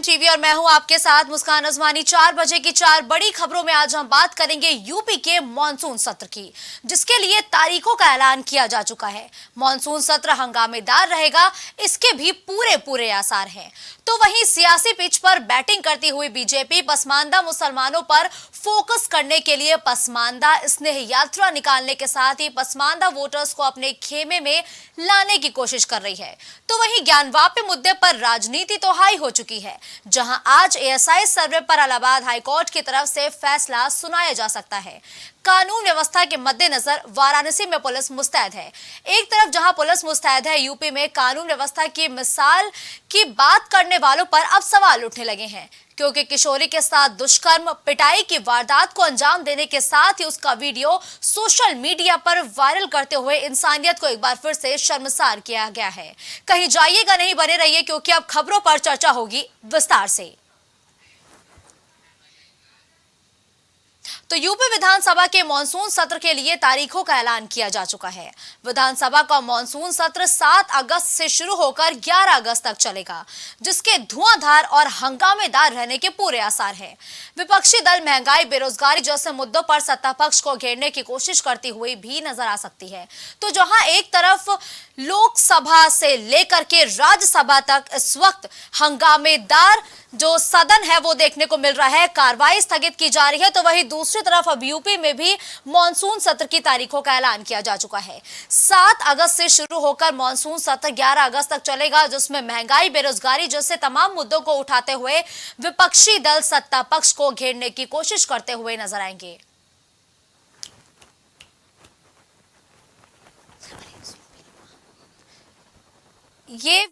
TV और मैं हूं आपके साथ मुस्कान अजमानी। 4 बजे की 4 बड़ी खबरों में आज हम बात करेंगे यूपी के मॉनसून सत्र की, जिसके लिए तारीखों का ऐलान किया जा चुका है। मॉनसून सत्र हंगामेदार रहेगा, इसके भी पूरे पूरे आसार हैं। तो वहीं सियासी पिच पर बैटिंग करती हुई बीजेपी पसमानदा मुसलमानों पर फोकस करने के लिए पसमानदा स्नेह यात्रा निकालने के साथ ही पसमानदा वोटर्स को अपने खेमे में लाने की कोशिश कर रही है। तो वहीं ज्ञानवापी मुद्दे पर राजनीति तो हाई हो चुकी है, जहां आज एएसआई सर्वे पर इलाहाबाद हाईकोर्ट की तरफ से फैसला सुनाया जा सकता है। कानून व्यवस्था के मद्देनजर वाराणसी में पुलिस मुस्तैद है। एक तरफ जहां पुलिस मुस्तैद है, यूपी में कानून व्यवस्था की मिसाल की बात करने वालों पर अब सवाल उठने लगे हैं, क्योंकि किशोरी के साथ दुष्कर्म पिटाई की वारदात को अंजाम देने के साथ ही उसका वीडियो सोशल मीडिया पर वायरल करते हुए इंसानियत को एक बार फिर से शर्मसार किया गया है। कहीं जाइएगा नहीं, बने रहिए, क्योंकि अब खबरों पर चर्चा होगी विस्तार से। तो यूपी विधानसभा के मॉनसून सत्र के लिए तारीखों का ऐलान किया जा चुका है। विधानसभा का मॉनसून सत्र 7 अगस्त से शुरू होकर 11 अगस्त तक चलेगा, जिसके धुआंधार और हंगामेदार रहने के पूरे आसार हैं। विपक्षी दल महंगाई, बेरोजगारी जैसे मुद्दों पर सत्ता पक्ष को घेरने की कोशिश करती हुई भी नजर आ सकती है। तो जहां एक तरफ लोकसभा से लेकर के राज्यसभा तक इस वक्त हंगामेदार जो सदन है वो देखने को मिल रहा है, कार्रवाई स्थगित की जा रही है, तो वहीं दूसरी तरफ अब यूपी में भी मॉनसून सत्र की तारीखों का ऐलान किया जा चुका है। 7 अगस्त से शुरू होकर मॉनसून सत्र 11 अगस्त तक चलेगा, जिसमें महंगाई, बेरोजगारी जैसे तमाम मुद्दों को उठाते हुए विपक्षी दल सत्ता पक्ष को घेरने की कोशिश करते हुए नजर आएंगे। ये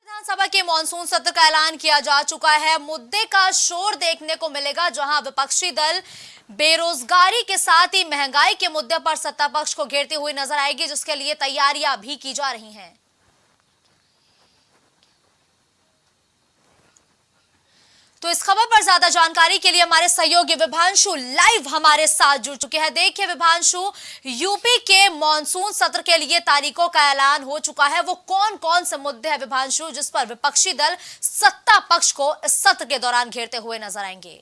विधानसभा के मॉनसून सत्र का ऐलान किया जा चुका है। मुद्दे का शोर देखने को मिलेगा, जहां विपक्षी दल बेरोजगारी के साथ ही महंगाई के मुद्दे पर सत्ता पक्ष को घेरती हुई नजर आएगी, जिसके लिए तैयारियां भी की जा रही हैं। तो इस खबर पर ज्यादा जानकारी के लिए हमारे सहयोगी विभांशु लाइव हमारे साथ जुड़ चुके हैं। देखिए विभांशु, यूपी के मॉनसून सत्र के लिए तारीखों का ऐलान हो चुका है, वो कौन कौन से मुद्दे हैं विभांशु, जिस पर विपक्षी दल सत्ता पक्ष को इस सत्र के दौरान घेरते हुए नजर आएंगे?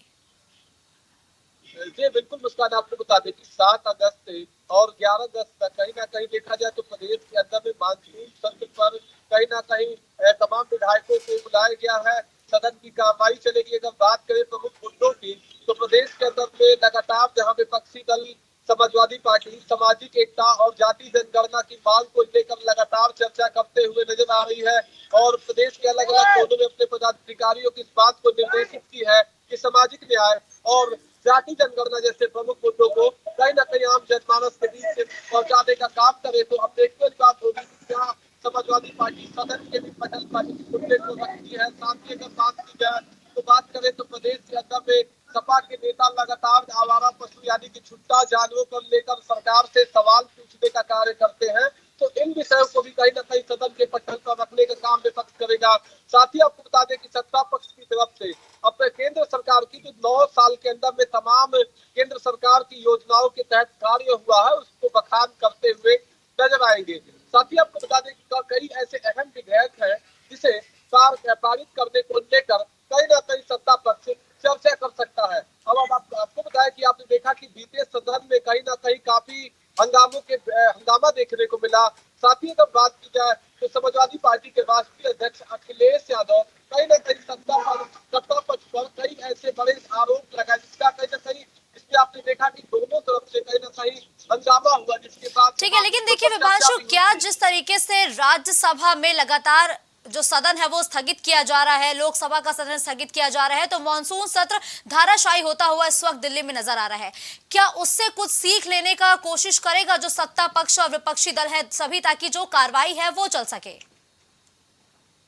जी बिल्कुल मुस्कान, आपको बता दें कि 7 अगस्त से और 11 अगस्त तक कहीं ना कहीं देखा जाए तो प्रदेश के अंदर में मानसून सत्र पर कहीं ना कहीं तमाम विधायकों को बुलाया गया है। सदन की कार्रवाई चलेगी। अगर बात करें प्रमुख मुद्दों की, तो प्रदेश के अंदर में लगातार जहां विपक्षी दल समाजवादी पार्टी सामाजिक एकता और जाति जनगणना की मांग को लेकर लगातार चर्चा करते हुए नजर आ रही है, और प्रदेश के अलग अलग कोनों में अपने पदाधिकारियों की इस बात को निर्देशित की है कि सामाजिक न्याय और जाति जनगणना जैसे प्रमुख मुद्दों को कहीं न कहीं आम जनमानस के बीच पहुंचाने का काम करे। तो अब देखने की बात होगी कि क्या समाजवादी पार्टी सदन के भी पटल पर इस मुद्दे को रखती है। साथ ही अगर बात की जाए तो बात करें तो प्रदेश के अंदर में सपा के नेता लगातार आवारा पशु यानी कि छुट्टा जानवरों को लेकर सरकार से सवाल पूछने का कार्य करते हैं। तो इन विषयों को भी कहीं न कहीं सदन के पटल पर रखने का काम विपक्ष करेगा। साथ ही आपको बता दें कि सत्ता पक्ष की तरफ से अब केंद्र सरकार की जो 9 साल के अंदर में तमाम केंद्र सरकार की योजनाओं के तहत कार्य हुआ है, उसको बखान करते हुए नजर आएंगे। साथ ही आपको बता दें कि कई ऐसे अहम विधेयक हैं जिसे पारित करने को लेकर कहीं ना कहीं सत्ता पक्ष चर्चा कर सकता है। अब आपको बताया कि आपने देखा कि बीते सदन में कहीं ना कहीं काफी हंगामा देखने को मिला। साथ ही अगर बात की जाए तो समाजवादी पार्टी के राष्ट्रीय अध्यक्ष अखिलेश यादव कहीं ना कहीं सत्ता पक्ष पर कई ऐसे बड़े आरोप लगाए, जिसका कहीं ना कहीं इसमें आपने देखा कि दोनों तरफ से कहीं ना कहीं हंगामा हुआ, जिसके बाद ठीक है, लेकिन देखिए विभांशु, क्या जिस तरीके से राज्यसभा में लगातार जो सदन है वो स्थगित किया जा रहा है, लोकसभा का सदन स्थगित किया जा रहा है, तो मॉनसून सत्र धाराशायी होता हुआ इस वक्त दिल्ली में नजर आ रहा है, क्या उससे कुछ सीख लेने का कोशिश करेगा जो सत्ता पक्ष और विपक्षी दल है सभी, ताकि जो कार्रवाई है वो चल सके?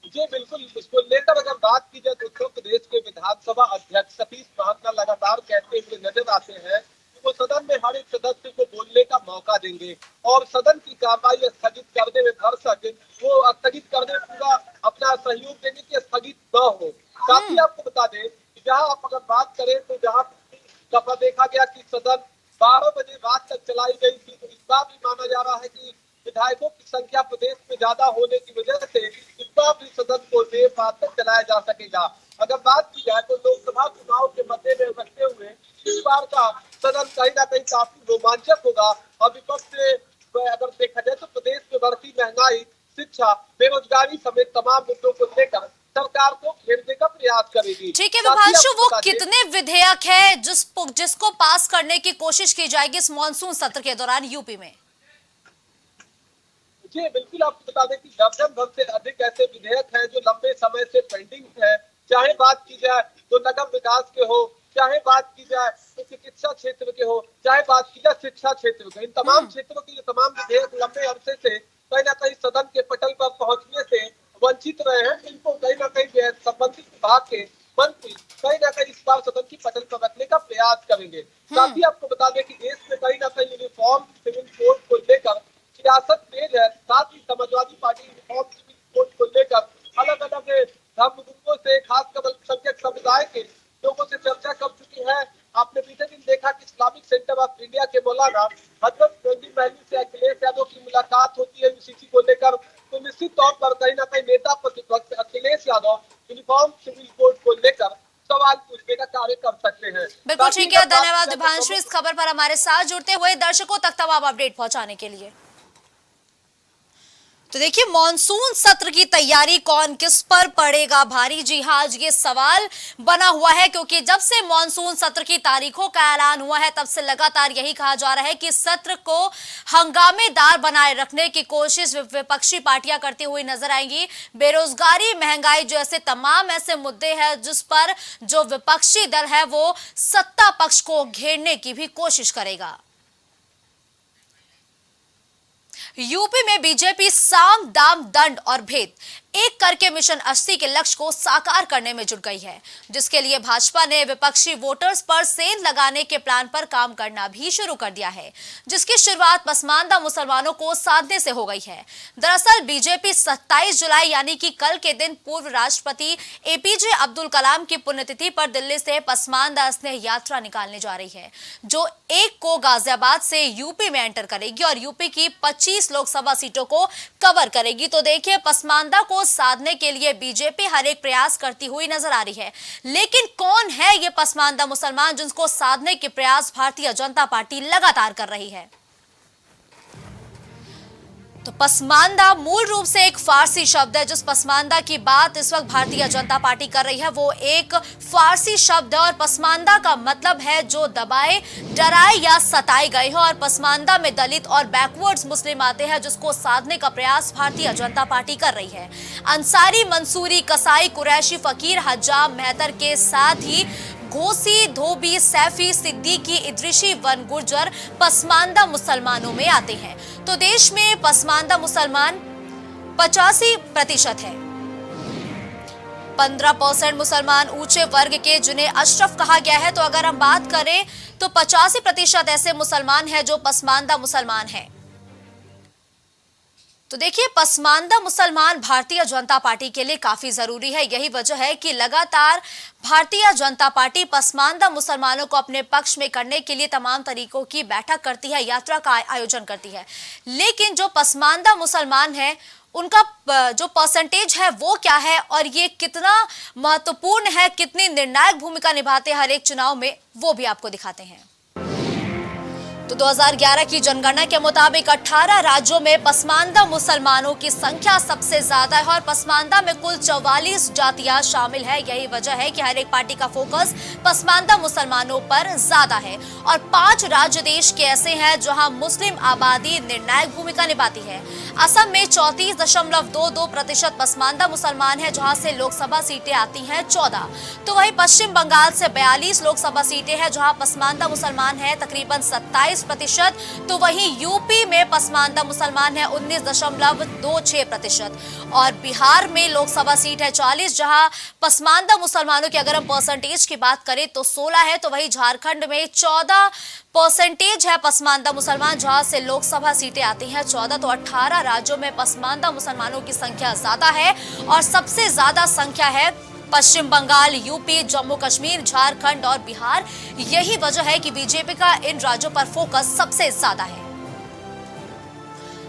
जी बिल्कुल, इसको लेकर अगर बात की जाए तो उत्तर प्रदेश के विधानसभा अध्यक्ष सतीश महाना लगातार कहते हुए नजर आते हैं वो सदन में हर एक सदस्य को बोलने का मौका देंगे और सदन की कार्रवाई स्थगित करने में भरसक वो स्थगित करने में पूरा अपना सहयोग देंगे कि स्थगित न हो। साथ ही आपको बता दें कि जहां आप अगर बात करें तो जहां दफा देखा गया कि सदन 12 बजे रात तक चलाई गई थी, तो इस बार भी माना जा रहा है कि विधायकों की संख्या प्रदेश में ज्यादा होने की वजह से इस बार भी सदन को देर रात तक चलाया जा सकेगा। अगर बात की जाए तो लोकसभा चुनाव के मद्दे में रखते हुए इस बार का सदन कहीं ना कहीं काफी रोमांचक होगा और विपक्ष से अगर देखा जाए तो प्रदेश में बढ़ती महंगाई, शिक्षा, बेरोजगारी समेत तमाम मुद्दों को लेकर सरकार को घेरने का प्रयास करेगी। ठीक है विभांशु, वो कितने विधेयक है जिसको पास करने की कोशिश की जाएगी इस मॉनसून सत्र के दौरान यूपी में? जी बिल्कुल, आपको बता दें कि दर्जन भर से अधिक ऐसे विधेयक हैं जो लंबे समय से पेंडिंग है। चाहे बात की जाए तो नगर विकास के हो, चाहे बात की जाए तो चिकित्सा क्षेत्र के हो, चाहे बात की जाए शिक्षा क्षेत्र के, इन तमाम क्षेत्रों के तमाम विधेयक लंबे अरसे से कहीं ना कहीं सदन के पटल पर पहुंचने से वंचित रहे हैं। इनको कहीं ना कहीं संबंधित विभाग के मंत्री कहीं ना कहीं इस बार सदन की पटल पर रखने का प्रयास करेंगे। साथ ही आपको बता दें कि देश में कहीं ना कहीं यूनिफॉर्म सिविल कोड को लेकर सियासत तेज है। साथ ही Samajwadi Party uniform civil code को लेकर अलग अलग धर्म गुरुओं से, खासकर अल्पसंख्यक समुदाय के लोगों से चर्चा कर चुकी है। आपने बीते दिन देखा कि इस्लामिक सेंटर ऑफ इंडिया के मौलाना हजरत गंजी महली से अखिलेश यादव की मुलाकात होती है यूसीसी को लेकर, तो निश्चित तौर पर कहीं ना कहीं नेता प्रतिपक्ष Akhilesh Yadav uniform civil code को लेकर सवाल पूछने का कार्य कर सकते हैं। बिल्कुल ठीक है, धन्यवाद विभांशु इस खबर पर हमारे साथ जुड़ते हुए। दर्शकों तक तमाम अपडेट पहुंचाने के लिए। तो देखिए, मॉनसून सत्र की तैयारी कौन किस पर पड़ेगा भारी? जी हाँ, आज ये सवाल बना हुआ है क्योंकि जब से मॉनसून सत्र की तारीखों का ऐलान हुआ है तब से लगातार यही कहा जा रहा है कि सत्र को हंगामेदार बनाए रखने की कोशिश विपक्षी पार्टियां करती हुई नजर आएंगी। बेरोजगारी, महंगाई जैसे तमाम ऐसे मुद्दे हैं जिस पर जो विपक्षी दल है वो सत्ता पक्ष को घेरने की भी कोशिश करेगा। यूपी में बीजेपी साम, दाम, दंड और भेद एक करके मिशन 80 के लक्ष्य को साकार करने में जुट गई है, जिसके लिए भाजपा ने विपक्षी वोटर्स पर सेंध लगाने के प्लान पर काम करना भी शुरू कर दिया है, जिसकी शुरुआत पसमानदा मुसलमानों को साधने से हो गई है। दरअसल बीजेपी 27 जुलाई यानी कि कल के दिन पूर्व राष्ट्रपति एपीजे अब्दुल कलाम की पुण्यतिथि पर दिल्ली से पसमानदा स्नेह यात्रा निकालने जा रही है, जो 1 को गाजियाबाद से यूपी में एंटर करेगी और यूपी की 25 लोकसभा सीटों को कवर करेगी। तो देखिए, पसमानदा को साधने के लिए बीजेपी हर एक प्रयास करती हुई नजर आ रही है, लेकिन कौन है ये पसमानदा मुसलमान जिनको साधने के प्रयास भारतीय जनता पार्टी लगातार कर रही है? तो पसमानदा मूल रूप से एक फारसी शब्द है। जिस पसमानदा की बात इस वक्त भारतीय जनता पार्टी कर रही है वो एक फारसी शब्द है और पसमानदा का मतलब है जो दबाए, डराए या सताए गए हो। और पसमानदा में दलित और बैकवर्ड्स मुस्लिम आते हैं, जिसको साधने का प्रयास भारतीय जनता पार्टी कर रही है। अंसारी, मंसूरी, कसाई, कुरैशी, फकीर, हज्जाम, मेहतर के साथ ही घोसी, धोबी, सैफी, सिद्दीकी, इद्रिशी, वन, गुर्जर पसमानदा मुसलमानों में आते हैं। तो देश में पसमानदा मुसलमान 85% है। 15% मुसलमान ऊंचे वर्ग के जिन्हें अशरफ कहा गया है। तो अगर हम बात करें तो 85% ऐसे मुसलमान हैं जो पसमानदा मुसलमान हैं। तो देखिए, पसमानदा मुसलमान भारतीय जनता पार्टी के लिए काफी जरूरी है। यही वजह है कि लगातार भारतीय जनता पार्टी पसमानदा मुसलमानों को अपने पक्ष में करने के लिए तमाम तरीकों की बैठक करती है, यात्रा का आयोजन करती है। लेकिन जो पसमानदा मुसलमान हैं उनका जो परसेंटेज है वो क्या है और ये कितना महत्वपूर्ण है, कितनी निर्णायक भूमिका निभाते हैं हर एक चुनाव में, वो भी आपको दिखाते हैं। तो 2011 की जनगणना के मुताबिक 18 राज्यों में पसमानदा मुसलमानों की संख्या सबसे ज्यादा है और पसमानदा में कुल 44 जातियां शामिल है। यही वजह है कि हर एक पार्टी का फोकस पसमानदा मुसलमानों पर ज्यादा है। और 5 राज्य देश के ऐसे हैं जहां मुस्लिम आबादी निर्णायक भूमिका निभाती है। असम में 34.22% पसमानदा मुसलमान है, जहां से लोकसभा सीटें आती हैं 14। तो वहीं पश्चिम बंगाल से 42 लोकसभा सीटें हैं, जहां पसमानदा मुसलमान है तकरीबन 27%। तो वहीं यूपी में पसमानदा मुसलमान है 19.26%। और बिहार में लोकसभा सीट है 40, जहां पसमानदा मुसलमानों की अगर हम परसेंटेज की बात करें तो 16 है। तो वहीं झारखंड में 14% है पसमानदा मुसलमान, जहां से लोकसभा सीटें आती हैं 14। तो 18 राज्यों में पसमानदा मुसलमानों की संख्या ज्यादा है और सबसे ज्यादा संख्या है पश्चिम बंगाल, यूपी, जम्मू कश्मीर, झारखंड और बिहार। यही वजह है कि बीजेपी का इन राज्यों पर फोकस सबसे ज्यादा है।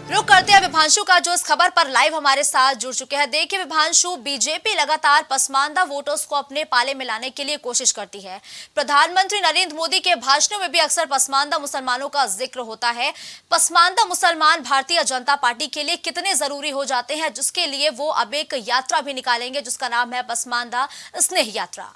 रुक करते हैं विभांशु का, जो इस खबर पर लाइव हमारे साथ जुड़ चुके हैं। देखिए विभांशु, बीजेपी लगातार पसमानदा वोटर्स को अपने पाले में लाने के लिए कोशिश करती है। प्रधानमंत्री नरेंद्र मोदी के भाषणों में भी अक्सर पसमानदा मुसलमानों का जिक्र होता है। पसमानदा मुसलमान भारतीय जनता पार्टी के लिए कितने जरूरी हो जाते हैं, जिसके लिए वो अब एक यात्रा भी निकालेंगे जिसका नाम है पसमानदा स्नेह यात्रा।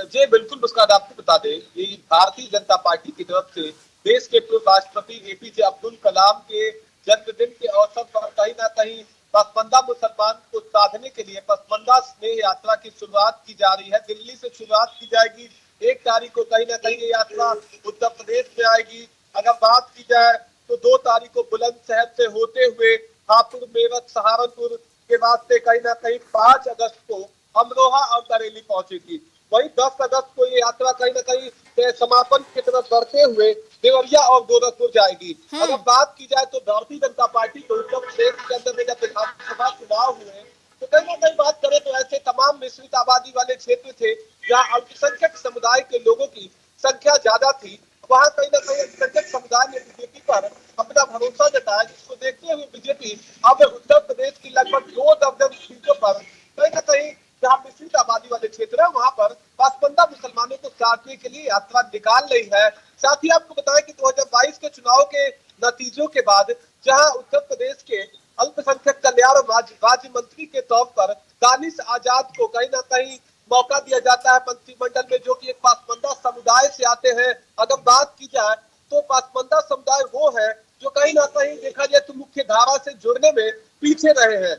जी बिल्कुल मुस्कान, आपको बता दें कि भारतीय जनता पार्टी की तरफ से देश के पूर्व राष्ट्रपति एपीजे अब्दुल कलाम के जन्मदिन के अवसर पर कहीं ना कहीं पसमानदा मुसलमान को साधने के लिए पसमानदा स्नेह यात्रा की शुरुआत की जा रही है। दिल्ली से शुरुआत की जाएगी, 1 तारीख को कहीं ना कहीं ये यात्रा उत्तर प्रदेश में आएगी। अगर बात की जाए तो 2 तारीख को बुलंदशहर से होते हुए हापुड़, मेरठ, सहारनपुर के बाद से कहीं ना कहीं 5 अगस्त को अमरोहा और बरेली पहुंचेगी। वही 10 अगस्त को ये यात्रा कहीं ना कहीं समापन की तरफ बढ़ते हुए देवरिया और गोरखपुर जाएगी। अगर बात की जाए तो भारतीय जनता पार्टी को उत्तर प्रदेश के अंदर में जब विधानसभा चुनाव हुए तो कहीं ना कहीं बात करें तो ऐसे तमाम मिश्रित आबादी वाले क्षेत्र थे जहाँ अल्पसंख्यक समुदाय के लोगों की संख्या ज्यादा थी। वहाँ कहीं ना कहीं अल्पसंख्यक समुदाय ने बीजेपी पर अपना भरोसा जताया, जिसको देखते हुए बीजेपी अब उत्तर प्रदेश की लगभग 2 दर्जन सीटों पर कहीं ना कहीं जहाँ मिश्रित आबादी वाले क्षेत्र है वहाँ पर पसमानदा मुसलमानों को साधने के लिए यात्रा निकाल रही है। साथ ही आपको बताएं कि 2022 के चुनाव के नतीजों के बाद जहां उत्तर प्रदेश के अल्पसंख्यक कल्याण राज्य मंत्री के तौर पर दानिश आजाद को कहीं ना कहीं मौका दिया जाता है मंत्रिमंडल में, जो कि एक पसमानदा समुदाय से आते हैं। अगर बात की जाए तो पसमानदा समुदाय वो है जो कहीं ना कहीं देखा जाए तो मुख्य धारा से जुड़ने में पीछे रहे हैं।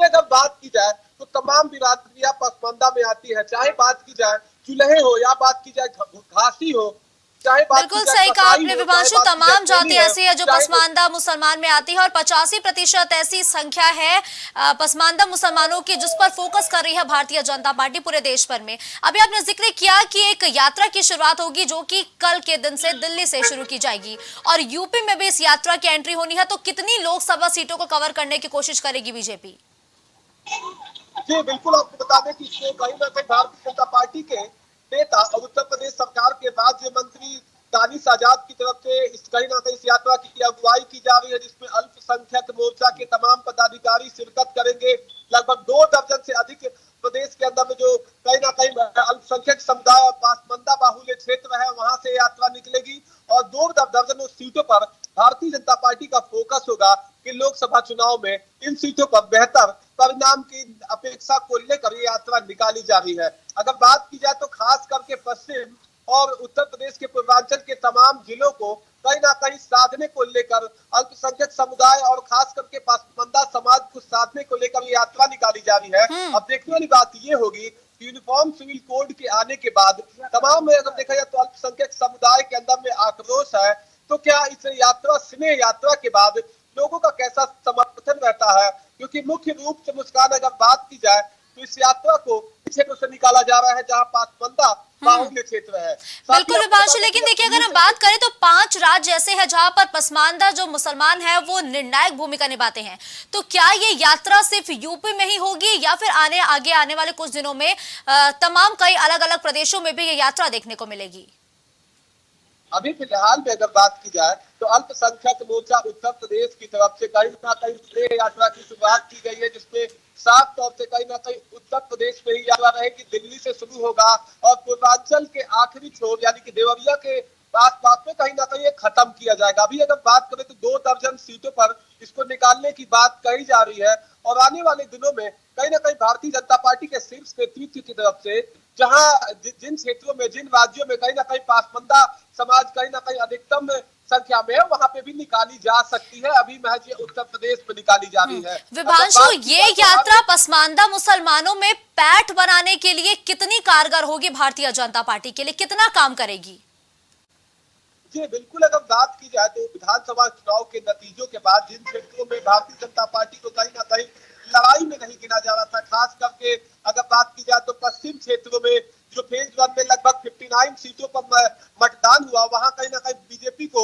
अगर बात की जाए तो तमाम बिरादरियां पसमानदा में आती है, चाहे बात की जाए चुलहे हो या बात की जाए घासी हो, चाहे बात बिल्कुल सही कहा आपने विभांशु। तमाम जाति ऐसी है जो पसमानदा मुसलमान में आती है और 85% ऐसी संख्या है पसमानदा मुसलमानों की जिस पर फोकस कर रही है भारतीय जनता पार्टी पूरे देश भर में। अभी आपने जिक्र किया कि एक यात्रा की शुरुआत होगी जो कि कल के दिन से दिल्ली से शुरू की जाएगी और यूपी में भी इस यात्रा की एंट्री होनी है। तो कितनी लोकसभा सीटों को कवर करने की कोशिश करेगी बीजेपी? जी बिल्कुल, आपको बता दें कि इसमें कहीं ना कहीं भारतीय जनता पार्टी के नेता और उत्तर प्रदेश सरकार के राज्य मंत्री दानिश आजाद की तरफ से कहीं ना कहीं इस यात्रा की अगुवाई की जा रही है, जिसमें अल्पसंख्यक मोर्चा के तमाम पदाधिकारी शिरकत करेंगे। लगभग 2 दर्जन से अधिक प्रदेश के अंदर में जो कहीं ना कहीं अल्पसंख्यक समुदाय पसमानदा बाहुल्य क्षेत्र है वहां से यात्रा निकलेगी और 2 दर्जनों सीटों पर भारतीय जनता पार्टी का फोकस होगा कि लोकसभा चुनाव में इन सीटों पर बेहतर परिणाम की अपेक्षा को लेकर ये यात्रा निकाली जा रही है। अगर बात की जाए तो खास करके पश्चिम और उत्तर प्रदेश के पूर्वांचल के तमाम जिलों को कहीं ना कहीं साधने को लेकर अल्पसंख्यक समुदाय और खास करके पसमानदा समाज को साधने को लेकर ये यात्रा निकाली जा रही है। अब देखने वाली बात ये होगी कि यूनिफॉर्म सिविल कोड के आने के बाद तमाम में अगर देखा जाए तो अल्पसंख्यक समुदाय के अंदर में आक्रोश है, तो क्या इस यात्रा स्नेह यात्रा के बाद लोगों का कैसा समर्थन रहता है? क्योंकि मुख्य रूप से मुस्कान अगर बात की जाए तो इस यात्रा को क्षेत्र से निकाला जा रहा है जहां पसमानदा बाहुल्य क्षेत्र है। बिल्कुल विभांशु, लेकिन देखिए अगर हम बात करें तो 5 राज्य ऐसे हैं जहां पर पसमानदा जो मुसलमान है वो निर्णायक भूमिका निभाते हैं। तो क्या ये यात्रा सिर्फ यूपी में ही होगी या फिर आगे आने वाले कुछ दिनों में तमाम कई अलग अलग प्रदेशों में भी ये यात्रा देखने को मिलेगी? अभी फिलहाल में अगर बात की जाए तो अल्पसंख्यक मोर्चा उत्तर प्रदेश की तरफ से कहीं ना कहीं स्नेह यात्रा की शुरुआत की गई है, जिसमें साफ तौर से कहीं ना कहीं उत्तर प्रदेश में ही यात्रा रहेगी, दिल्ली से शुरू होगा और पूर्वांचल के आखिरी छोर यानी कि देवरिया के आस पास में कहीं ना कहीं खत्म किया जाएगा। अभी अगर बात करें तो 2 दर्जन सीटों पर इसको निकालने की बात कही जा रही है। और आने वाले दिनों में कहीं ना कहीं भारतीय जनता पार्टी के शीर्ष नेतृत्व की तरफ से जहां जिन क्षेत्रों में, जिन राज्यों में कहीं ना कहीं पासमानदा समाज कहीं ना कहीं अधिकतम संख्या में है, वहां पे भी निकाली जा सकती है। अभी महज ये उत्तर प्रदेश में निकाली जा रही है। विभांशु, ये यात्रा पसमानदा मुसलमानों में पैठ बनाने के लिए कितनी कारगर होगी? भारतीय जनता पार्टी के लिए कितना काम करेगी? जी बिल्कुल, अगर बात की जाए तो विधानसभा चुनाव के नतीजों के बाद जिन क्षेत्रों में भारतीय जनता पार्टी को कहीं ना कहीं लड़ाई में नहीं गिना जा रहा था, खास करके अगर बात की जाए तो पश्चिम क्षेत्रों में जो फेज 1 में लगभग 59 सीटों पर मतदान हुआ, वहां कहीं ना कहीं बीजेपी को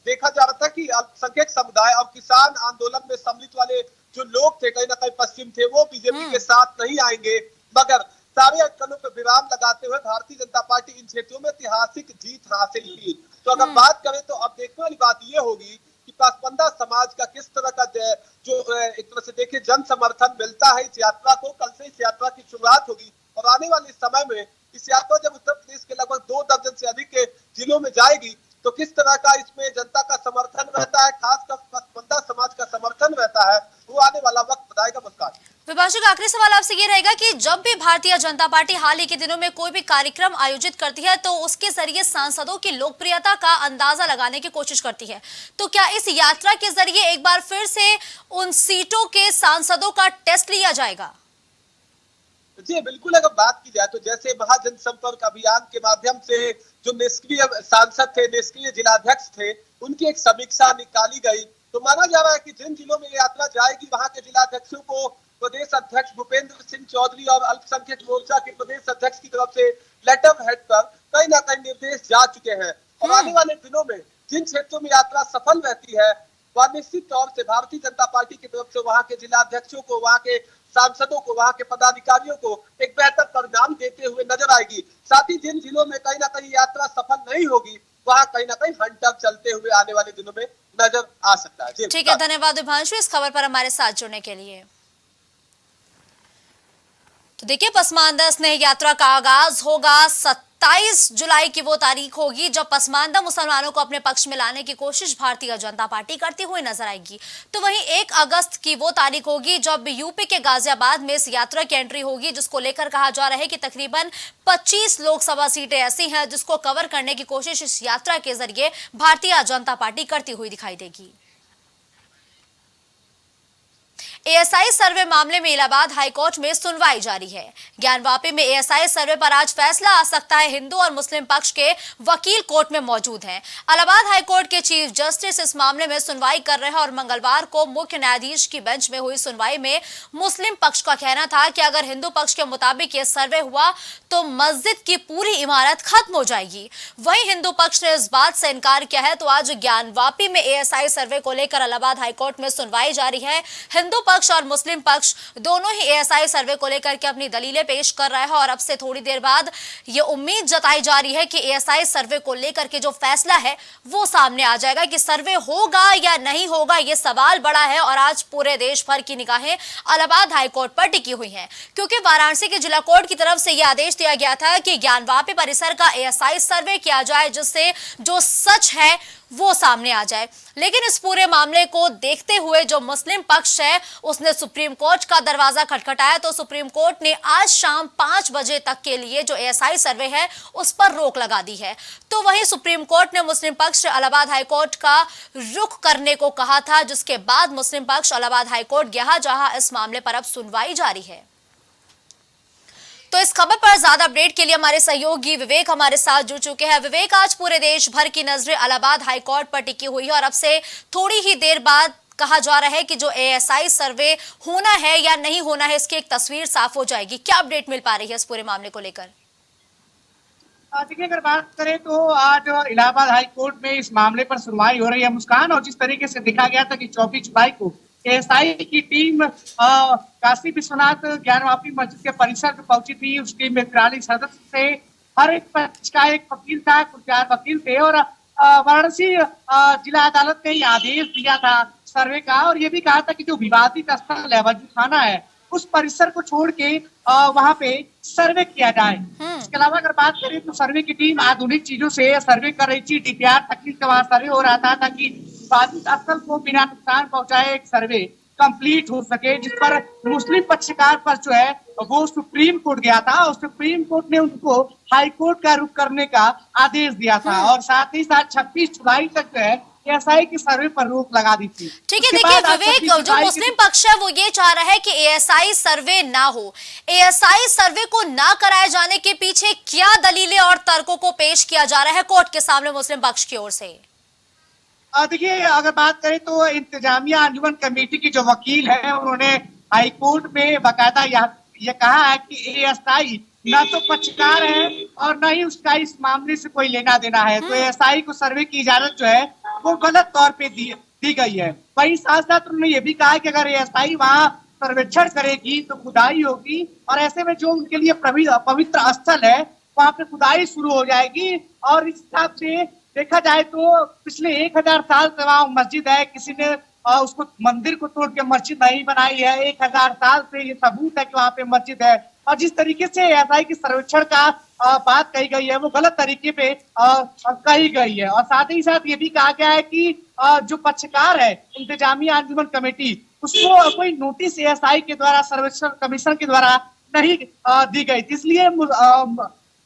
देखा जा रहा था कि अल्पसंख्यक समुदाय और किसान आंदोलन में सम्मिलित वाले जो लोग थे कहीं ना कहीं पश्चिम थे, वो बीजेपी के साथ नहीं आएंगे। मगर सारे अटकलों पर विराम लगाते हुए भारतीय जनता पार्टी इन क्षेत्रों में ऐतिहासिक जीत हासिल की। तो अगर बात करें तो अब देखने वाली बात यह होगी कि पासमानदा समाज का किस तरह का जो एक तरह से देखिए जन समर्थन मिलता है इस यात्रा को। कल से इस यात्रा की शुरुआत होगी और आने वाले समय में इस यात्रा जब उत्तर प्रदेश के लगभग 2 दर्जन से अधिक के जिलों में जाएगी तो किस तरह का इसमें जनता का समर्थन रहता है, खासकर पासमानदा समाज का समर्थन रहता है, वो आने वाला वक्त बताएगा। मुस्कान, विभांशु, का आखिरी सवाल आपसे ये रहेगा कि जब भी भारतीय जनता पार्टी हाल ही के दिनों में कोई भी कार्यक्रम आयोजित करती है तो उसके जरिए सांसदों की लोकप्रियता का अंदाजा लगाने की कोशिश करती है, तो क्या इस यात्रा के जरिए एक बार फिर से उन सीटों के सांसदों का टेस्ट लिया जाएगा? जी बिल्कुल, अगर बात की जाए तो जैसे महाजनसंपर्क अभियान के माध्यम से जो निष्क्रिय सांसद थे, निष्क्रिय जिलाध्यक्ष थे, उनकी एक समीक्षा निकाली गई। तो माना जा रहा है कि जिन जिलों में यात्रा जाएगी वहां के जिलाध्यक्षों को प्रदेश अध्यक्ष भूपेंद्र सिंह चौधरी और अल्पसंख्यक मोर्चा के प्रदेश अध्यक्ष की तरफ से लेटर हेड पर कहीं ना कहीं निर्देश जा चुके हैं। और आने वाले दिनों में जिन क्षेत्रों में यात्रा सफल रहती है वह निश्चित तौर से भारतीय जनता पार्टी की तरफ से वहां के जिलाध्यक्षों को, वहां के सांसदों को, वहां के पदाधिकारियों को एक बेहतर परिणाम देते हुए नजर आएगी। साथ ही जिन जिलों में कहीं ना कहीं यात्रा सफल नहीं होगी वहां कहीं ना कहीं हंटअप चलते हुए आने वाले दिनों में नजर आ सकता है। ठीक है, धन्यवाद विभांशु इस खबर पर हमारे साथ जुड़ने के लिए। तो देखिए, पसमानदा स्नेह यात्रा का आगाज होगा 27 जुलाई की वो तारीख होगी जब पसमानदा मुसलमानों को अपने पक्ष में लाने की कोशिश भारतीय जनता पार्टी करती हुई नजर आएगी। तो वहीं 1 अगस्त की वो तारीख होगी जब यूपी के गाजियाबाद में इस यात्रा की एंट्री होगी, जिसको लेकर कहा जा रहा है कि तकरीबन 25 लोकसभा सीटें ऐसी हैं जिसको कवर करने की कोशिश इस यात्रा के जरिए भारतीय जनता पार्टी करती हुई दिखाई देगी। एएसआई सर्वे मामले में इलाहाबाद हाईकोर्ट में सुनवाई जारी है। ज्ञानवापी में एएसआई सर्वे पर आज फैसला आ सकता है। हिंदू और मुस्लिम पक्ष के वकील कोर्ट में मौजूद हैं। इलाहाबाद हाईकोर्ट के चीफ जस्टिस इस मामले में सुनवाई कर रहे हैं और मंगलवार को मुख्य न्यायाधीश की बेंच में हुई सुनवाई में मुस्लिम पक्ष का कहना था कि अगर हिंदू पक्ष के मुताबिक ये सर्वे हुआ तो मस्जिद की पूरी इमारत खत्म हो जाएगी। वहीं हिंदू पक्ष ने इस बात से इनकार किया है। तो आज ज्ञानवापी में एएसआई सर्वे को लेकर इलाहाबाद हाईकोर्ट में सुनवाई जारी है। हिंदू पक्ष और मुस्लिम पक्ष दोनों ही एएसआई सर्वे को लेकर के अपनी दलीलें पेश कर रहा है और अब से थोड़ी देर बाद ये उम्मीद जताई जा रही है कि एएसआई सर्वे को लेकर के जो फैसला है वो सामने आ जाएगा कि सर्वे होगा या नहीं होगा। ये सवाल बड़ा है और आज पूरे देश भर की निगाहें इलाहाबाद हाईकोर्ट पर टिकी हुई हैं, क्योंकि वाराणसी के जिला कोर्ट की तरफ से यह आदेश दिया गया था कि ज्ञानवापी परिसर का एएसआई सर्वे किया जाए जिससे जो सच है वो सामने आ जाए। लेकिन इस पूरे मामले को देखते हुए जो मुस्लिम पक्ष है उसने सुप्रीम कोर्ट का दरवाजा खटखटाया। तो सुप्रीम कोर्ट ने आज शाम 5 बजे तक के लिए जो एएसआई सर्वे है उस पर रोक लगा दी है। तो वहीं सुप्रीम कोर्ट ने मुस्लिम पक्ष से इलाहाबाद हाईकोर्ट का रुख करने को कहा था, जिसके बाद मुस्लिम पक्ष इलाहाबाद हाईकोर्ट गया जहां इस मामले पर अब सुनवाई जारी है। तो इस खबर पर ज्यादा अपडेट के लिए हमारे सहयोगी विवेक हमारे साथ जुड़ चुके हैं। विवेक, आज पूरे देश भर की नजरें इलाहाबाद हाईकोर्ट पर टिकी हुई है और अब से थोड़ी ही देर बाद कहा जा रहा है कि जो एएसआई सर्वे होना है या नहीं होना है इसकी एक तस्वीर साफ हो जाएगी। क्या अपडेट मिल पा रही है इस पूरे मामले को लेकर? देखिए, अगर बात करें तो आज इलाहाबाद हाईकोर्ट में इस मामले पर सुनवाई हो रही है मुस्कान। और जिस तरीके से देखा गया था कि 24 जुलाई को एएसआई की टीम काशी विश्वनाथ ज्ञानवापी मस्जिद के परिसर में पहुंची थी। उस टीम में 43 सदस्य थे। हर एक पक्ष का एक वकील था, कुछ 4 वकील थे और वाराणसी जिला अदालत ने आदेश दिया था सर्वे का और ये भी कहा था कि जो विवादित स्थल है वजू खाना है उस परिसर को छोड़ के वहां पे सर्वे किया जाए। इसके अलावा अगर बात करें तो सर्वे की टीम आधुनिक चीजों से सर्वे कर रही थी। डीपीआर तकनीक का वहां सर्वे हो रहा था ताकि विवादित स्थल को बिना नुकसान पहुंचाए एक सर्वे कंप्लीट हो सके, जिस पर मुस्लिम पक्षकार पर जो है वो सुप्रीम कोर्ट गया था और सुप्रीम कोर्ट ने उनको हाई कोर्ट का रुख करने का आदेश दिया था और साथ ही साथ 26 जुलाई तक जो है एएसआई की सर्वे पर रोक लगा दी थी। ठीक है, देखिए विवेक, जो मुस्लिम पक्ष है वो ये चाह रहा है कि एएसआई सर्वे ना हो। एएसआई सर्वे को ना कराए जाने के पीछे क्या दलीलें और तर्कों को पेश किया जा रहा है कोर्ट के सामने मुस्लिम पक्ष की ओर से? देखिए, अगर बात करें तो इंतजामिया अंजुमन कमेटी की जो वकील है उन्होंने हाई कोर्ट में बाकायदा यह कहा है कि एएसआई ना तो पक्षकार है और न ही उसका इस मामले से कोई लेना देना है, तो एएसआई को सर्वे की इजाजत जो है वो गलत तौर पे दी गई है। वहीं साथ साथ उन्होंने ये भी कहा कि अगर एएसआई वहाँ सर्वेक्षण करेगी तो खुदाई होगी और ऐसे में जो उनके लिए पवित्र स्थल है वहाँ पे खुदाई शुरू हो जाएगी और इस हिसाब से देखा जाए तो पिछले 1000 साल से वहाँ मस्जिद है, किसी ने उसको मंदिर को तोड़ के मस्जिद नहीं बनाई है। 1000 साल से ये सबूत है कि वहाँ पे मस्जिद है और जिस तरीके से एएसआई की सर्वेक्षण का बात कही गई है वो गलत तरीके पे कही गई है और साथ ही साथ ये भी कहा गया है कि जो पक्षकार है इंतजामिया अंजुमन कमेटी उसको कोई नोटिस एएसआई के द्वारा सर्वेक्षण कमीशन के द्वारा नहीं दी गई थी, इसलिए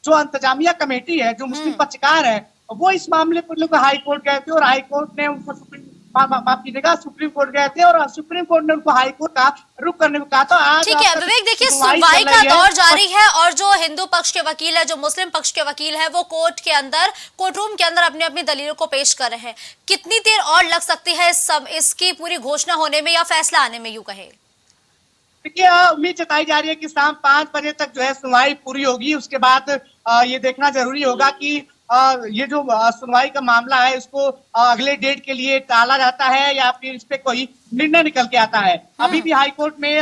जो इंतजामिया कमेटी है, जो मुस्लिम पक्षकार है, वो इस मामले पर लोग हाई कोर्ट गए थे और हाई कोर्ट ने उनको सुप्रीम कोर्ट गए थे और सुप्रीम कोर्ट ने उनको हाई कोर्ट का रुख करने को कहा था। आज ठीक है विवेक, देखिए सुनवाई का दौर जारी है और जो हिंदू पक्ष के वकील है, जो मुस्लिम पक्ष के वकील है, वो कोर्ट रूम के अंदर अपनी अपनी दलीलों को पेश कर रहे हैं। कितनी देर और लग सकती है इसकी पूरी घोषणा होने में या फैसला आने में, यूं कहे? देखिए, उम्मीद जताई जा रही है कि शाम 5 बजे तक जो है सुनवाई पूरी होगी। उसके बाद ये देखना जरूरी होगा कि ये जो सुनवाई का मामला है इसको अगले डेट के लिए टाला जाता है या फिर इस पे कोई निर्णय निकल के आता है। अभी भी हाई कोर्ट में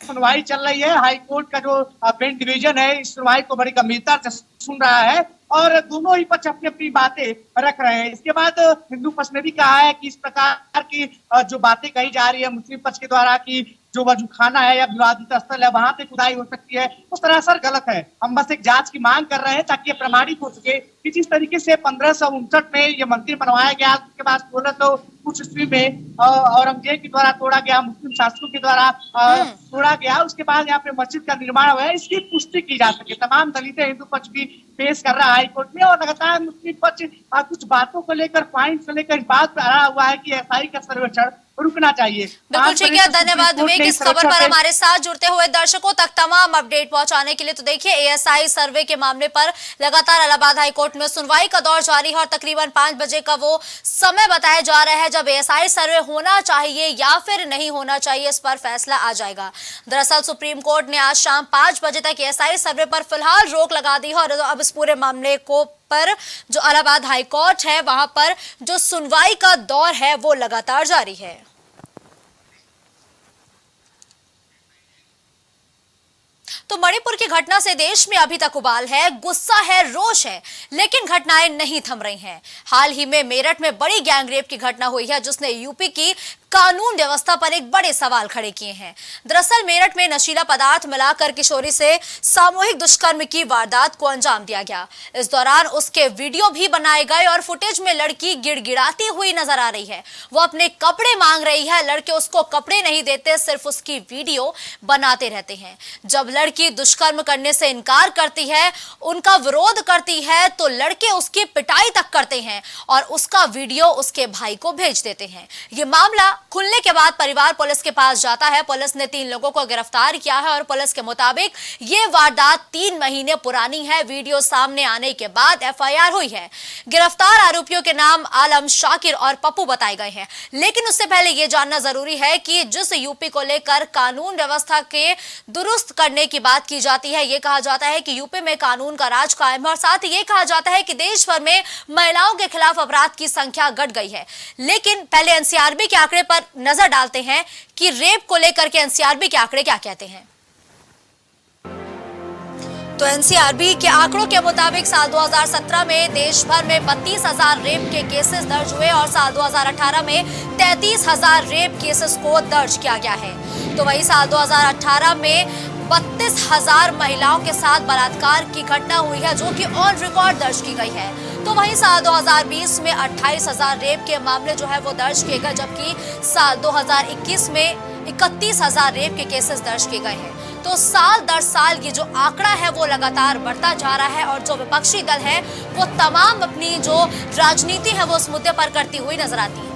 सुनवाई चल रही है। हाई कोर्ट का जो बेंच डिवीजन है इस सुनवाई को बड़ी गंभीरता से सुन रहा है और दोनों ही पक्ष अपनी अपनी बातें रख रहे हैं। इसके बाद हिंदू पक्ष ने भी कहा है कि इस प्रकार की जो बातें कही जा रही है मुस्लिम पक्ष के द्वारा कि जो वजूखाना है या विवादित स्थल है वहां पे खुदाई हो सकती है, वो सरासर गलत है। हम बस एक जांच की मांग कर रहे हैं ताकि ये प्रमाणित हो सके कि जिस तरीके से 1559 में ये मंदिर बनवाया गया, उसके बाद 1600 ईस्वी में औरंगजेब के द्वारा तोड़ा गया, मुस्लिम शासकों के द्वारा तोड़ा गया, उसके बाद यहाँ पे मस्जिद का निर्माण हुआ है, इसकी पुष्टि की जा सके। तमाम दलीलें हिंदू पक्ष भी पेश कर रहा है हाईकोर्ट में और लगातार मुस्लिम पक्ष कुछ बातों को लेकर, पॉइंट को लेकर इस बात पर अड़ा हुआ है कि एएसआई का सर्वेक्षण रुकना चाहिए। बिल्कुल ठीक है, धन्यवाद विवेक इस खबर पर हमारे साथ जुड़ते हुए। दर्शकों तक तमाम अपडेट पहुंचाने के लिए तो देखिए एएसआई सर्वे के मामले पर लगातार इलाहाबाद हाईकोर्ट में सुनवाई का दौर जारी है और तकरीबन 5 बजे का वो समय बताया जा रहा है जब एएसआई सर्वे होना चाहिए या फिर नहीं होना चाहिए, इस पर फैसला आ जाएगा। दरअसल सुप्रीम कोर्ट ने आज शाम 5 बजे तक एएसआई सर्वे पर फिलहाल रोक लगा दी है और अब इस पूरे मामले को पर जो इलाहाबाद हाई कोर्ट है वहां पर जो सुनवाई का दौर है वो लगातार जारी है। तो मणिपुर की घटना से देश में अभी तक उबाल है, गुस्सा है, रोष है, लेकिन घटनाएं नहीं थम रही हैं। हाल ही में मेरठ में बड़ी गैंगरेप की घटना हुई है जिसने यूपी की कानून व्यवस्था पर एक बड़े सवाल खड़े किए हैं। दरअसल मेरठ में नशीला पदार्थ मिलाकर किशोरी से सामूहिक दुष्कर्म की वारदात को अंजाम दिया गया। इस दौरान उसके वीडियो भी बनाए गए और फुटेज में लड़की गिड़गिड़ाती हुई नजर आ रही है। वो अपने कपड़े मांग रही है, लड़के उसको कपड़े नहीं देते, सिर्फ उसकी वीडियो बनाते रहते हैं। जब लड़की दुष्कर्म करने से इनकार करती है, उनका विरोध करती है, तो लड़के उसकी पिटाई तक करते हैं और उसका वीडियो उसके भाई को भेज देते हैं। ये मामला खुलने के बाद परिवार पुलिस के पास जाता है। पुलिस ने 3 लोगों को गिरफ्तार किया है और पुलिस के मुताबिक ये वारदात 3 महीने पुरानी है। वीडियो सामने आने के बाद एफआईआर हुई है। गिरफ्तार आरोपियों के नाम आलम, शाकिर और पप्पू बताए गए हैं। लेकिन उससे पहले यह जानना जरूरी है कि जिस यूपी को लेकर कानून व्यवस्था के दुरुस्त करने की बात की जाती है, यह कहा जाता है कि यूपी में कानून का राज कायम है और साथ ही यह कहा जाता है कि देश भर में महिलाओं के खिलाफ अपराध की संख्या घट गई है। लेकिन पहले एनसीआरबी के आंकड़े पर नजर डालते हैं कि रेप को लेकर के एनसीआरबी के आंकड़े क्या कहते हैं। तो एनसीआरबी के आंकड़ों के मुताबिक साल 2017 में देश भर में 32,000 रेप के केसेस दर्ज हुए और साल 2018 में 33,000 रेप केसेस को दर्ज किया गया है। तो वही साल 2018 में 32,000 महिलाओं के साथ बलात्कार की घटना हुई है जो कि ऑन रिकॉर्ड दर्ज की गई है। तो वहीं साल 2020 में 28,000 रेप के मामले जो है वो दर्ज किए गए, जबकि साल 2021 में 31,000 रेप के केसेस दर्ज किए गए हैं। तो साल दर साल ये जो आंकड़ा है वो लगातार बढ़ता जा रहा है और जो विपक्षी दल है वो तमाम अपनी जो राजनीति है वो उस मुद्दे पर करती हुई नजर आती है।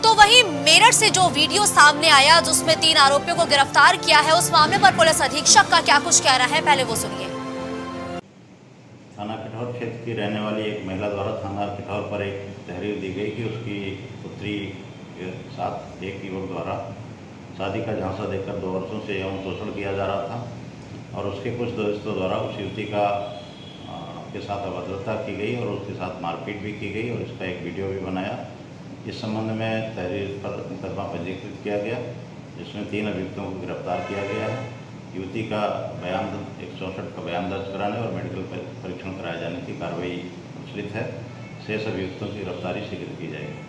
तो वहीं मेरठ से जो वीडियो सामने आया जिसमें 3 आरोपियों को गिरफ्तार किया है, उस मामले पर पुलिस अधीक्षक का क्या कुछ कह रहा है, पहले वो सुनिए। थाना किठौर क्षेत्र की रहने वाली एक महिला द्वारा थाना किठौर पर एक तहरीर दी गई कि उसकी पुत्री के साथ एक युवक द्वारा शादी का झांसा देकर 2 वर्षों से यौन शोषण किया जा रहा था और उसके कुछ दोस्तों द्वारा उस युवती के साथ अभद्रता की गई और उसके साथ मारपीट भी की गई और इसका एक वीडियो भी बनाया। इस संबंध में तहरीर पर मुकदमा पंजीकृत किया गया, जिसमें 3 अभियुक्तों को गिरफ्तार किया गया है। युवती का बयान 164 का बयान दर्ज कराने और मेडिकल परीक्षण कराए जाने की कार्रवाई प्रचलित है। शेष अभियुक्तों की गिरफ्तारी शीघ्र की जाएगी।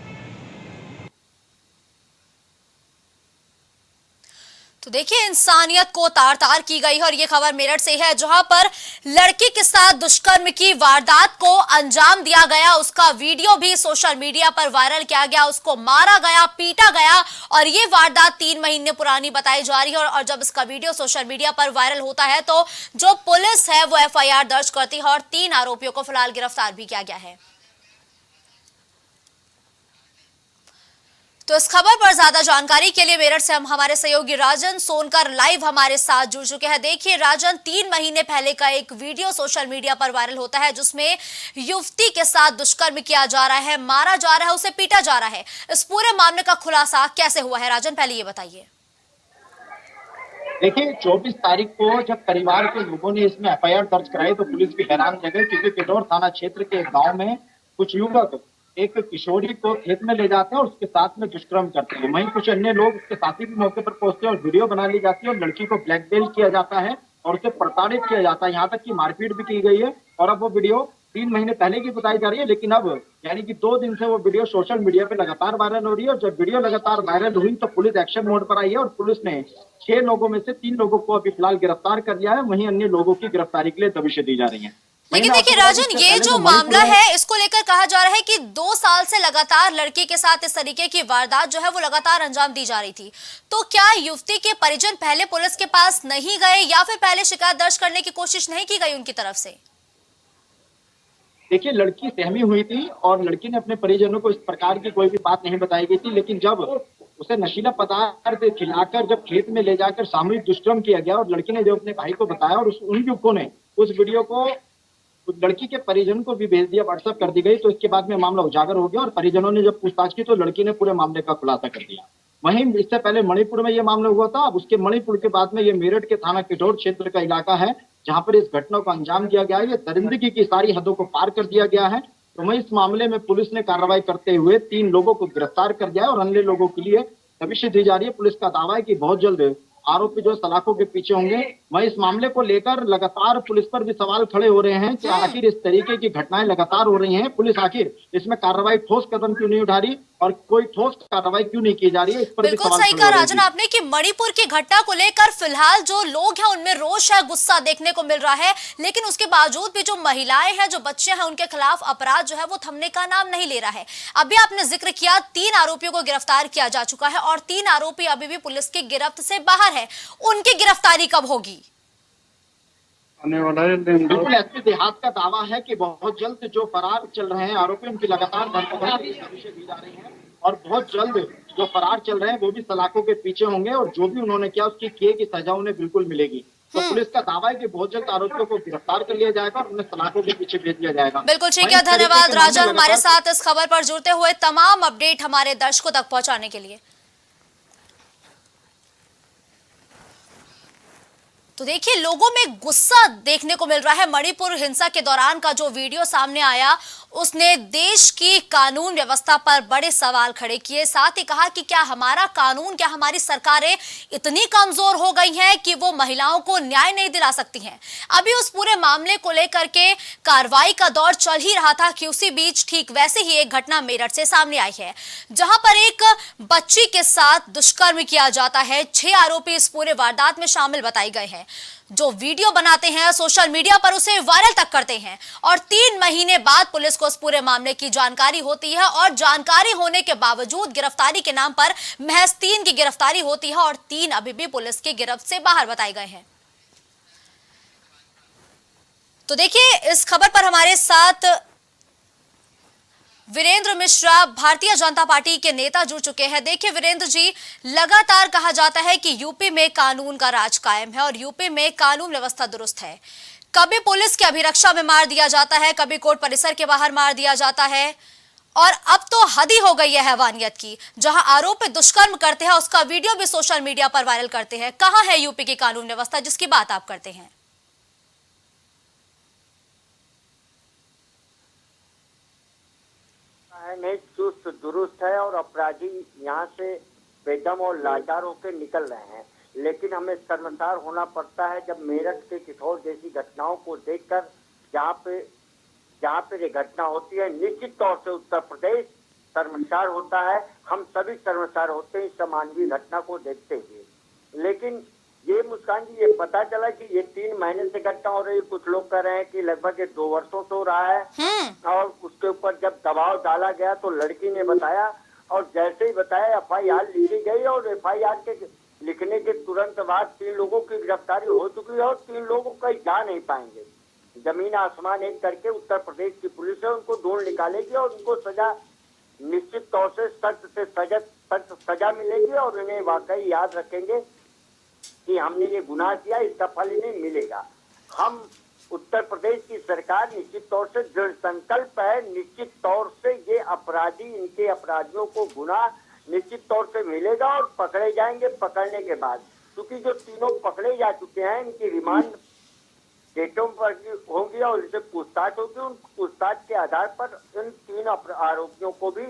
तो देखिए, इंसानियत को तार तार की गई है और ये खबर मेरठ से है, जहां पर लड़की के साथ दुष्कर्म की वारदात को अंजाम दिया गया। उसका वीडियो भी सोशल मीडिया पर वायरल किया गया, उसको मारा गया, पीटा गया और ये वारदात 3 महीने पुरानी बताई जा रही है। और जब इसका वीडियो सोशल मीडिया पर वायरल होता है तो जो पुलिस है वो FIR दर्ज करती है और 3 आरोपियों को फिलहाल गिरफ्तार भी किया गया है। तो इस खबर पर ज्यादा जानकारी के लिए मेरठ से हम हमारे सहयोगी राजन सोनकर लाइव हमारे साथ जुड़ चुके हैं। देखिए राजन, 3 महीने पहले का एक वीडियो सोशल मीडिया पर वायरल होता है जिसमें युवती के साथ दुष्कर्म किया जा रहा है, मारा जा रहा है, उसे पीटा जा रहा है। इस पूरे मामले का खुलासा कैसे हुआ है, राजन पहले ये बताइए। देखिए 24 तारीख को जब परिवार के लोगों ने इसमें FIR दर्ज कराई तो पुलिस भी हैरान रह गई, क्योंकि किठौर थाना क्षेत्र के गांव में कुछ युवक एक किशोरी को खेत में ले जाते हैं और उसके साथ में दुष्कर्म करते हैं। वहीं कुछ अन्य लोग उसके साथी भी मौके पर पहुंचते हैं और वीडियो बना ली जाती है और लड़की को ब्लैकमेल किया जाता है और उसे प्रताड़ित किया जाता है, यहाँ तक कि मारपीट भी की गई है। और अब वो वीडियो 3 महीने पहले की बताई जा रही है, लेकिन अब यानी कि 2 दिन से वो वीडियो सोशल मीडिया पे लगातार वायरल हो रही है। और जब वीडियो लगातार वायरल हुई तो पुलिस एक्शन मोड पर आई है और पुलिस ने 6 लोगों में से 3 लोगों को अभी फिलहाल गिरफ्तार कर लिया है। वहीं अन्य लोगों की गिरफ्तारी के लिए दबिशें दी जा रही है। लेकिन देखिए राजन, ये जो मामला है इसको लेकर कहा जा रहा है कि 2 साल से लगातार लड़की के साथ इस तरीके की वारदात जो है वो लगातार अंजाम दी जा रही थी। तो क्या युवती के परिजन पहले पुलिस के पास नहीं गए या फिर पहले शिकायत दर्ज करने की कोशिश नहीं की गई उनकी तरफ से? देखिए लड़की सहमी हुई थी और लड़की ने अपने परिजनों को इस प्रकार की कोई भी बात नहीं बताई गई थी, लेकिन जब उसे नशीला पदार्थ खिलाकर जब खेत में ले जाकर सामूहिक दुष्कर्म किया गया और लड़की ने जो अपने भाई को बताया और उन युवकों ने उस वीडियो को लड़की के परिजन को भी भेज दिया, व्हाट्सएप कर दी गई, तो इसके बाद में मामला उजागर हो गया और परिजनों ने जब पूछताछ की तो लड़की ने पूरे मामले का खुलासा कर दिया। वहीं इससे पहले मणिपुर में ये मामला हुआ था। अब उसके मणिपुर के बाद में ये मेरठ के थाना किठौर क्षेत्र का इलाका है जहां पर इस घटना को अंजाम दिया गया है। ये दरिंदगी की सारी हदों को पार कर दिया गया है। तो वहीं इस मामले में पुलिस ने कार्रवाई करते हुए 3 लोगों को गिरफ्तार कर दिया है और अन्य लोगों के लिए दबिशें दी जा रही है। पुलिस का दावा है कि बहुत जल्द आरोपी जो सलाखों के पीछे होंगे। वहीं इस मामले को लेकर लगातार पुलिस पर भी सवाल खड़े हो रहे हैं कि आखिर इस तरीके की घटनाएं लगातार हो रही हैं, पुलिस आखिर इसमें कार्रवाई ठोस कदम क्यों नहीं उठा रही और कोई ठोस कार्रवाई क्यों नहीं की जा रही है, इस पर भी बिल्कुल सवाल सही खड़े कहा हो रहे राजन हैं। आपने कि मणिपुर की घटना को लेकर फिलहाल जो लोग हैं उनमें रोष है, गुस्सा देखने को मिल रहा है, लेकिन उसके बावजूद भी जो महिलाएं हैं, जो बच्चे हैं, उनके खिलाफ अपराध जो है वो थमने का नाम नहीं ले रहा है। अभी आपने जिक्र किया 3 आरोपियों को गिरफ्तार किया जा चुका है और 3 आरोपी अभी भी पुलिस की गिरफ्त से बाहर है। उनकी गिरफ्तारी कब होगी? आने वाला है। बिल्कुल एसपी देहात का दावा है कि बहुत जल्द जो फरार चल रहे हैं आरोपी उनकी लगातार धरपकड़ की दबिशें दी जा रही हैं और बहुत जल्द जो फरार चल रहे हैं वो भी सलाखों के पीछे होंगे और जो भी उन्होंने किया उसकी किए की सजा उन्हें बिल्कुल मिलेगी। तो पुलिस का दावा है कि बहुत जल्द आरोपियों को गिरफ्तार कर लिया जाएगा और उन्हें सलाखों के पीछे भेज दिया जाएगा। बिल्कुल ठीक है, धन्यवाद राजन हमारे साथ इस खबर पर जुड़ते हुए तमाम अपडेट हमारे दर्शकों तक पहुंचाने के लिए। तो देखिए लोगों में गुस्सा देखने को मिल रहा है। मणिपुर हिंसा के दौरान का जो वीडियो सामने आया उसने देश की कानून व्यवस्था पर बड़े सवाल खड़े किए, साथ ही कहा कि क्या हमारा कानून, क्या हमारी सरकारें इतनी कमजोर हो गई हैं कि वो महिलाओं को न्याय नहीं दिला सकती हैं। अभी उस पूरे मामले को लेकर के कार्रवाई का दौर चल ही रहा था कि उसी बीच ठीक वैसे ही एक घटना मेरठ से सामने आई है जहां पर एक बच्ची के साथ दुष्कर्म किया जाता है। 6 आरोपी इस पूरे वारदात में शामिल बताए गए हैं जो वीडियो बनाते हैं सोशल मीडिया पर उसे वायरल तक करते हैं और 3 महीने बाद पुलिस को इस पूरे मामले की जानकारी होती है और जानकारी होने के बावजूद गिरफ्तारी के नाम पर महज 3 की गिरफ्तारी होती है और 3 अभी भी पुलिस की गिरफ्त से बाहर बताए गए हैं। तो देखिए, इस खबर पर हमारे साथ वीरेंद्र मिश्रा भारतीय जनता पार्टी के नेता जुड़ चुके हैं। देखिए वीरेंद्र जी, लगातार कहा जाता है कि यूपी में कानून का राज कायम है और यूपी में कानून व्यवस्था दुरुस्त है। कभी पुलिस की अभिरक्षा में मार दिया जाता है, कभी कोर्ट परिसर के बाहर मार दिया जाता है और अब तो हद ही हो गई है हैवानियत की। जहां आरोपी दुष्कर्म करते हैं उसका वीडियो भी सोशल मीडिया पर वायरल करते हैं। कहां है यूपी की कानून व्यवस्था जिसकी बात आप करते हैं? नहीं, चुस्त दुरुस्त है और अपराधी यहाँ से बेदम और लाचार होकर निकल रहे हैं। लेकिन हमें शर्मसार होना पड़ता है जब मेरठ के किशोर जैसी घटनाओं को देखकर, जहाँ पे ये घटना होती है। निश्चित तौर से उत्तर प्रदेश शर्मसार होता है, हम सभी शर्मसार होते हैं इस अमानवीय घटना को देखते हुए। लेकिन ये मुस्कान जी, ये पता चला कि ये 3 महीने से घटना हो रही है। कुछ लोग कह रहे हैं कि लगभग 2 वर्षों से हो रहा है और उसके ऊपर जब दबाव डाला गया तो लड़की ने बताया और जैसे ही बताया FIR लिखी गई और FIR के लिखने के तुरंत बाद 3 लोगों की गिरफ्तारी हो चुकी है और 3 लोगों कहीं जा नहीं पाएंगे। जमीन आसमान एक करके उत्तर प्रदेश की पुलिस है उनको ढूंढ निकालेगी और उनको सजा निश्चित तौर से सख्त सजा मिलेगी और उन्हें वाकई याद रखेंगे कि हमने ये गुनाह किया, इसका फल इन्हें मिलेगा। हम उत्तर प्रदेश की सरकार निश्चित तौर से दृढ़ संकल्प है। निश्चित तौर से ये अपराधी, इनके अपराधियों को गुनाह निश्चित तौर से मिलेगा और पकड़े जाएंगे। पकड़ने के बाद क्योंकि जो तीनों पकड़े जा चुके हैं इनकी रिमांड डेटों पर होंगी और इनसे पूछताछ होगी। उन पूछताछ के आधार पर इन 3 आरोपियों को भी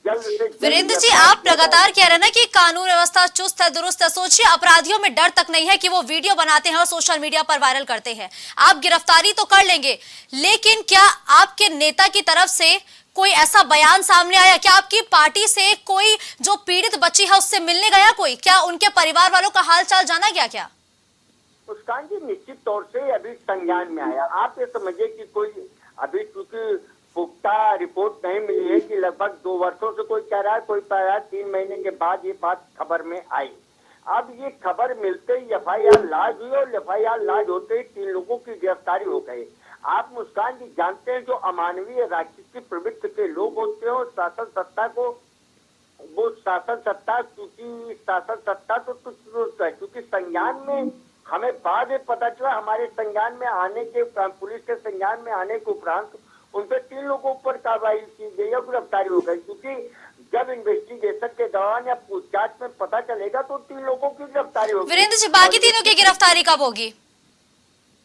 जल्द से जल्द। वीरेंद्र जी, आप लगातार कह रहे हैं ना कि कानून व्यवस्था चुस्त है, दुरुस्त है। सोचिए, अपराधियों में डर तक नहीं है कि वो वीडियो बनाते हैं और सोशल मीडिया पर वायरल करते हैं। आप गिरफ्तारी तो कर लेंगे, लेकिन क्या आपके नेता की तरफ से कोई ऐसा बयान सामने आया? क्या आपकी पार्टी से कोई जो पीड़ित बच्ची है उससे मिलने गया कोई? क्या उनके परिवार वालों का हाल चाल जाना गया क्या? मुस्कान जी, निश्चित तौर से अभी संज्ञान में आया। आप ये समझिए कि कोई अभी चूंकि पुख्ता रिपोर्ट नहीं मिली है कि लगभग 2 वर्षों से कोई कह रहा है, कोई कह रहा है 3 महीने के बाद ये बात खबर में आई। अब ये खबर मिलते ही FIR लॉन्च हुई और FIR लॉन्च होते ही 3 लोगों की गिरफ्तारी हो गई। आप मुस्कान जी जानते हैं जो अमानवीय राजनीति प्रवृत्ति के लोग होते हैं शासन सत्ता को, वो शासन सत्ता क्योंकि शासन सत्ता तो दुरुस्त है, क्योंकि संज्ञान में हमें बाद में पता चला, हमारे संज्ञान में आने के, पुलिस के संज्ञान में आने के उपरांत उन पे 3 लोगों पर कार्रवाई की गई और गिरफ्तारी हो गई। क्योंकि जब इन्वेस्टिगेशन के दौरान या पूछताछ में पता चलेगा तो 3 लोगों की गिरफ्तारी होगी। वीरेंद्र जी, बाकी 3 की गिरफ्तारी कब होगी?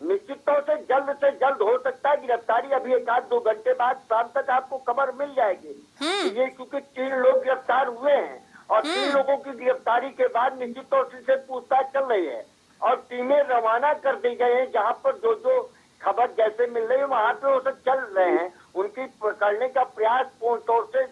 निश्चित तौर से जल्द हो सकता है गिरफ्तारी। अभी 1-2 घंटे बाद शाम तक आपको खबर मिल जाएगी। ये क्योंकि 3 लोग गिरफ्तार हुए हैं और 3 लोगों की गिरफ्तारी के बाद निश्चित तौर से पूछताछ चल रही है और टीमें रवाना कर दी गई है। जहाँ पर जो खबर जैसे मिल रही है वहाँ पे वो सब चल रहे हैं। उनकी पकड़ने का प्रयास पूर्ण तौर से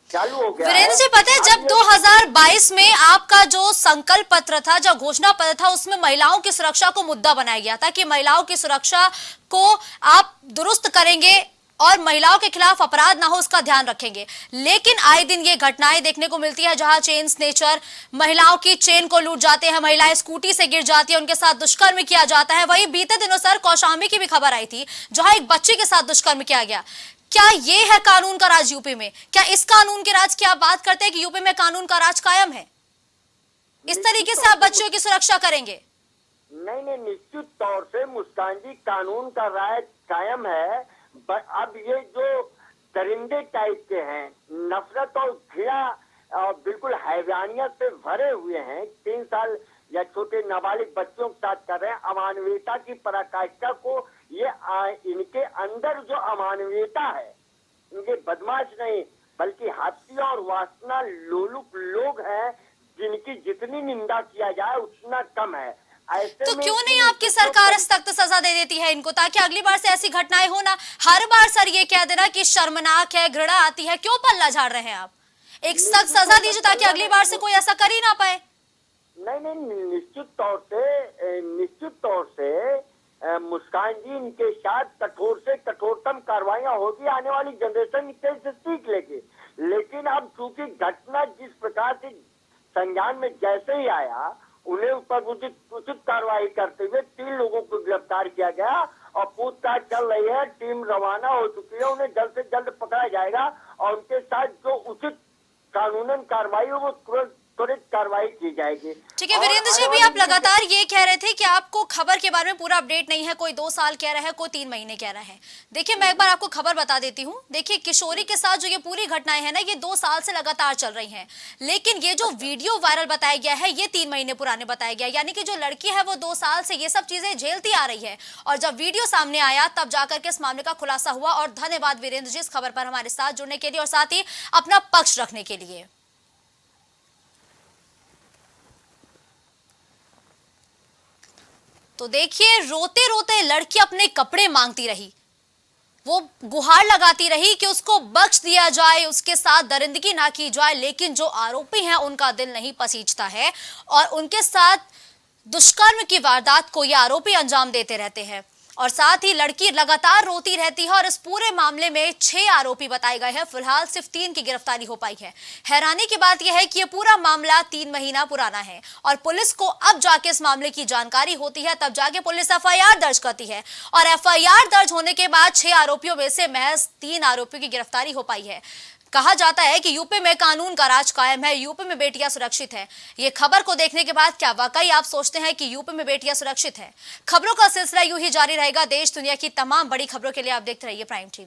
चालू हो गया। वीरेंद्र जी, पता है जब 2022 में आपका जो संकल्प पत्र था, जो घोषणा पत्र था, उसमें महिलाओं की सुरक्षा को मुद्दा बनाया गया था कि महिलाओं की सुरक्षा को आप दुरुस्त करेंगे और महिलाओं के खिलाफ अपराध ना हो उसका ध्यान रखेंगे। लेकिन आए दिन ये घटनाएं देखने को मिलती है जहां चेन स्नेचर महिलाओं की चेन को लूट जाते हैं, महिलाएं स्कूटी से गिर जाती है, उनके साथ दुष्कर्म किया जाता है। वही बीते दिनों सर कौशाम्बी की भी खबर आई थी जहां एक बच्ची के साथ दुष्कर्म किया गया। क्या ये है कानून का राज यूपी में? क्या इस कानून के राज की आप बात करते हैं कि यूपी में कानून का राज कायम है? इस तरीके से आप बच्चों की सुरक्षा करेंगे? नहीं, निश्चित तौर से मुस्कान जी कानून का राज कायम है। अब ये जो दरिंदे टाइप के हैं, नफरत और घृणा और बिल्कुल हैवानियत से भरे हुए हैं, 3 साल या छोटे नाबालिग बच्चों के साथ कर रहे हैं। अमानवीयता की पराकाष्ठा को ये इनके अंदर जो अमानवीयता है, इनके बदमाश नहीं बल्कि हाथी और वासना लोलुप लोग हैं जिनकी जितनी निंदा किया जाए उतना कम है। तो क्यों नहीं आपकी सरकार सख्त सजा दे देती है इनको, ताकि अगली बार से ऐसी घटनाएं हो ना? हर बार सर ये कह देना कि शर्मनाक है, घृणा आती है, क्यों पल्ला झाड़ रहे हैं आप? एक सख्त सजा दीजिए ताकि अगली बार से कोई ऐसा कर ही ना पाए। नहीं, निश्चित तौर से मुस्कान जी, इनके साथ कठोर से कठोरतम कार्रवाइयां होगी, आने वाली जनरेशन इनसे सीख लेगी। लेकिन अब चूंकि घटना जिस प्रकार से संज्ञान में जैसे ही आया, उन्हें ऊपर उचित कार्रवाई करते हुए 3 लोगों को गिरफ्तार किया गया और पूछताछ चल रही है। टीम रवाना हो चुकी है, उन्हें जल्द से जल्द पकड़ा जाएगा और उनके साथ जो उचित कानूनन कार्रवाई हो वो त्वरित कार्रवाई की जाएगी। ठीक है वीरेंद्र जी, अभी आप लगातार ये कह रहे थे कि आपको खबर के बारे में पूरा अपडेट नहीं है, कोई 2 साल कह रहा है, कोई 3 महीने कह रहा है। देखिए मैं एक बार आपको खबर बता देती हूँ। देखिए किशोरी के साथ जो ये पूरी घटनाएं हैं ना, ये 2 साल से लगातार चल रही हैं, लेकिन ये जो वीडियो वायरल बताया गया है ये 3 महीने पुराने बताया गया, यानी कि जो लड़की है वो 2 साल से ये सब चीजें झेलती आ रही है और जब वीडियो सामने आया तब जाकर के इस मामले का खुलासा हुआ। और धन्यवाद वीरेंद्र जी इस खबर पर हमारे साथ जुड़ने के लिए और साथ ही अपना पक्ष रखने के लिए। तो देखिए रोते रोते लड़की अपने कपड़े मांगती रही, वो गुहार लगाती रही कि उसको बख्श दिया जाए, उसके साथ दरिंदगी ना की जाए, लेकिन जो आरोपी हैं उनका दिल नहीं पसीजता है और उनके साथ दुष्कर्म की वारदात को ये आरोपी अंजाम देते रहते हैं और साथ ही लड़की लगातार रोती रहती है। और इस पूरे मामले में 6 आरोपी बताए गए हैं, फिलहाल सिर्फ 3 की गिरफ्तारी हो पाई है। हैरानी की बात यह है कि यह पूरा मामला 3 महीना पुराना है और पुलिस को अब जाके इस मामले की जानकारी होती है, तब जाके पुलिस एफआईआर दर्ज करती है और एफआईआर दर्ज होने के बाद 6 आरोपियों में से महज 3 आरोपियों की गिरफ्तारी हो पाई है। कहा जाता है कि यूपी में कानून का राज कायम है, यूपी में बेटियां सुरक्षित हैं। ये खबर को देखने के बाद क्या वाकई आप सोचते हैं कि यूपी में बेटियां सुरक्षित हैं? खबरों का सिलसिला यूं ही जारी रहेगा। देश दुनिया की तमाम बड़ी खबरों के लिए आप देखते रहिए प्राइम टीवी।